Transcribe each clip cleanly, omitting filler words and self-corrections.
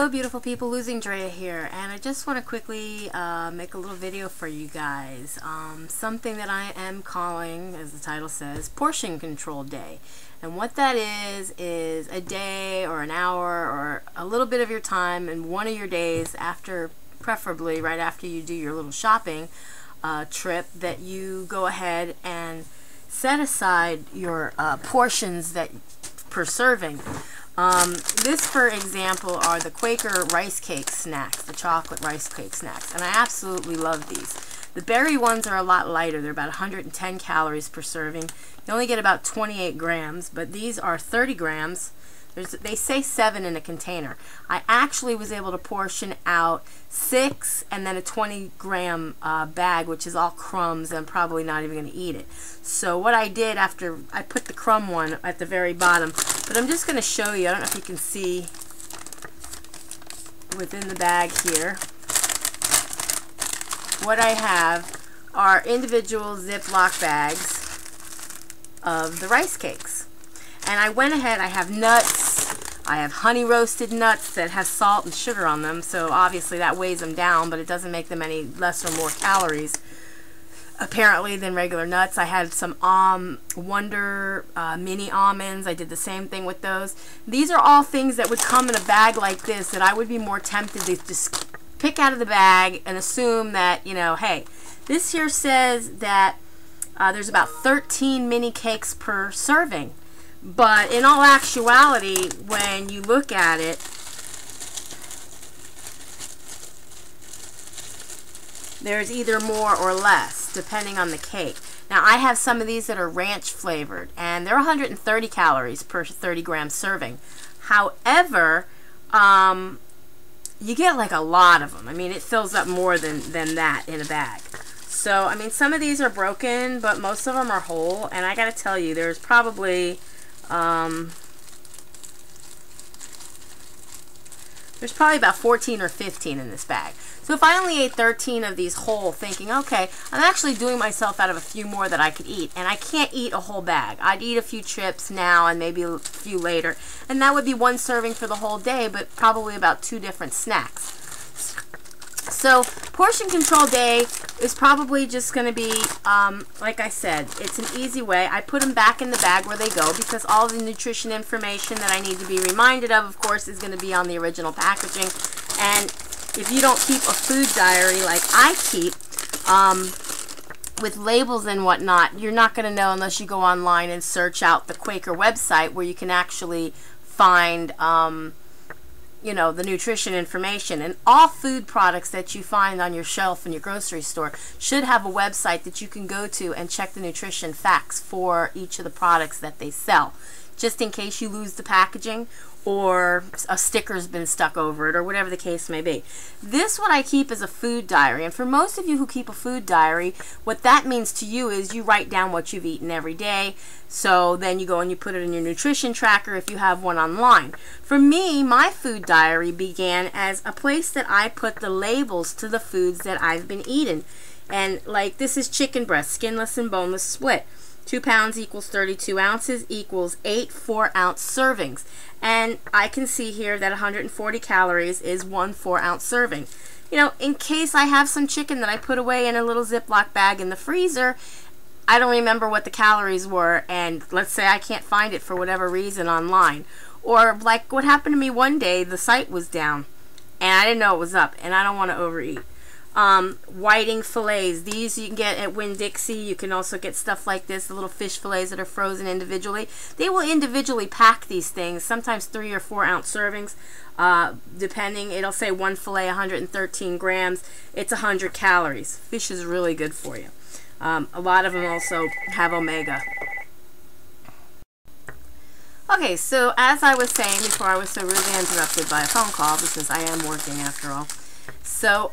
Hello beautiful people, LosingDrea here, and I just want to quickly make a little video for you guys. Something that I am calling, as the title says, Portion Control Day. And what that is a day or an hour or a little bit of your time in one of your days after, preferably right after you do your little shopping trip, that you go ahead and set aside your portions that per serving. This, for example, are the Quaker rice cake snacks, the chocolate rice cake snacks, and I absolutely love these. The berry ones are a lot lighter. They're about 110 calories per serving. You only get about 28 grams, but these are 30 grams. They say 7 in a container. I actually was able to portion out 6 and then a 20-gram bag, which is all crumbs, and I'm probably not even going to eat it. So what I did after, I put the crumb one at the very bottom, but I'm just going to show you. I don't know if you can see within the bag here. What I have are individual Ziploc bags of the rice cakes. And I went ahead, I have nuts, I have honey roasted nuts that have salt and sugar on them, so obviously that weighs them down, but it doesn't make them any less or more calories, apparently, than regular nuts. I had some Wonder mini almonds. I did the same thing with those. These are all things that would come in a bag like this that I would be more tempted to just pick out of the bag and assume that, you know, hey, this here says that there's about 13 mini cakes per serving. But in all actuality, when you look at it, there's either more or less, depending on the cake. Now, I have some of these that are ranch flavored, and they're 130 calories per 30-gram serving. However, you get like a lot of them. I mean, it fills up more than that in a bag. So, I mean, some of these are broken, but most of them are whole. And I got to tell you, there's probably about 14 or 15 in this bag. So if I only ate 13 of these whole, thinking, okay, I'm actually doing myself out of a few more that I could eat, and I can't eat a whole bag. I'd eat a few chips now and maybe a few later, and that would be one serving for the whole day, but probably about 2 different snacks. So portion control day is probably just going to be, like I said, it's an easy way. I put them back in the bag where they go because all the nutrition information that I need to be reminded of course, is going to be on the original packaging. And if you don't keep a food diary like I keep, with labels and whatnot, you're not going to know unless you go online and search out the Quaker website where you can actually find you know, the nutrition information. And all food products that you find on your shelf in your grocery store should have a website that you can go to and check the nutrition facts for each of the products that they sell, just in case you lose the packaging or a sticker's been stuck over it or whatever the case may be. This, what I keep, is a food diary. And for most of you who keep a food diary, what that means to you is you write down what you've eaten every day. So then you go and you put it in your nutrition tracker if you have one online. For me, my food diary began as a place that I put the labels to the foods that I've been eating. And like, this is chicken breast, skinless and boneless split. 2 pounds equals 32 ounces equals 8 4-ounce servings. And I can see here that 140 calories is 1 4-ounce serving. You know, in case I have some chicken that I put away in a little Ziploc bag in the freezer, I don't remember what the calories were, and let's say I can't find it for whatever reason online. Or like what happened to me one day, the site was down, and I didn't know it was up, and I don't want to overeat. Whiting fillets. These you can get at Winn-Dixie. You can also get stuff like this, the little fish fillets that are frozen individually. They will individually pack these things, sometimes 3 or 4-ounce servings, depending. It'll say 1 fillet, 113 grams. It's 100 calories. Fish is really good for you. A lot of them also have omega. Okay, so as I was saying before I was so rudely interrupted by a phone call, because I am working after all. So,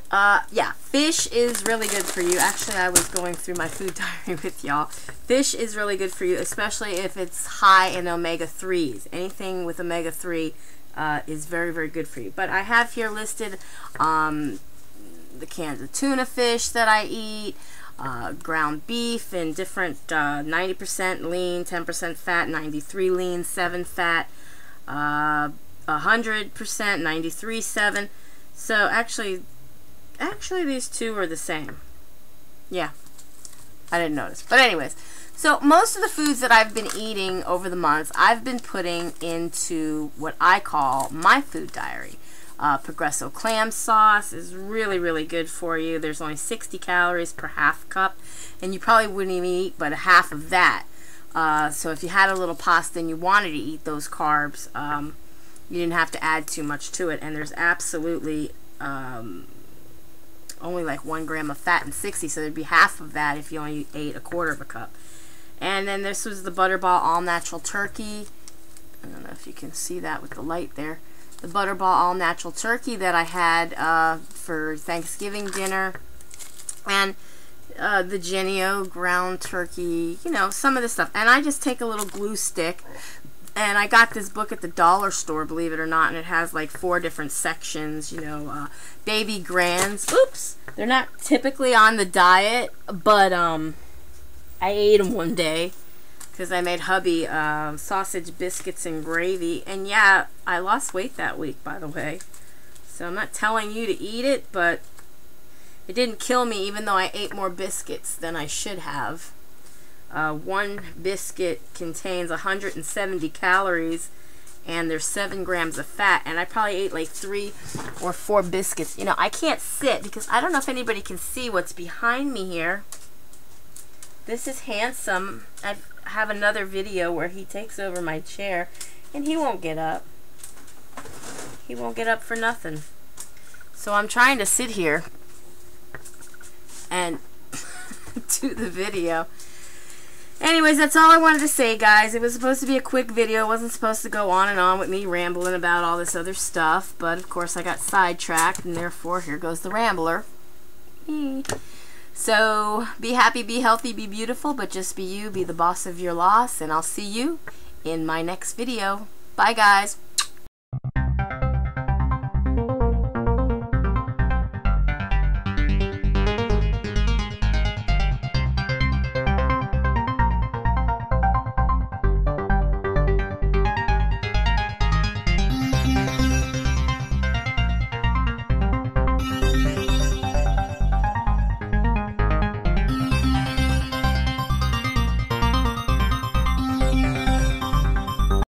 yeah, fish is really good for you. Actually, I was going through my food diary with y'all. Fish is really good for you, especially if it's high in omega-3s. Anything with omega-3 is very, very good for you. But I have here listed the cans of tuna fish that I eat, ground beef in different 90% lean, 10% fat, 93 lean, 7 fat, 100%, 93.7. So actually these two are the same. Yeah, I didn't notice. But anyways, so most of the foods that I've been eating over the months, I've been putting into what I call my food diary. Progresso clam sauce is really, really good for you. There's only 60 calories per half cup, and you probably wouldn't even eat but a half of that. So if you had a little pasta and you wanted to eat those carbs, you didn't have to add too much to it. And there's absolutely only like 1 gram of fat in 60, so there'd be half of that if you only ate a quarter of a cup. And then this was the Butterball All Natural Turkey. I don't know if you can see that with the light there. The Butterball All Natural Turkey that I had for Thanksgiving dinner. And the Jennie-O ground turkey, you know, some of this stuff. And I just take a little glue stick, and I got this book at the dollar store, believe it or not, and it has like 4 different sections, you know, baby grands. Oops! They're not typically on the diet, but I ate them one day because I made hubby sausage biscuits and gravy. And yeah, I lost weight that week, by the way. So I'm not telling you to eat it, but it didn't kill me, even though I ate more biscuits than I should have. 1 biscuit contains 170 calories, and there's 7 grams of fat, and I probably ate like 3 or 4 biscuits. You know, I can't sit because I don't know if anybody can see what's behind me here. This is Handsome. I have another video where he takes over my chair, and he won't get up. He won't get up for nothing. So I'm trying to sit here and do the video. Anyways, that's all I wanted to say, guys. It was supposed to be a quick video. It wasn't supposed to go on and on with me rambling about all this other stuff. But, of course, I got sidetracked, and therefore, here goes the rambler. So, be happy, be healthy, be beautiful, but just be you. Be the boss of your loss, and I'll see you in my next video. Bye, guys.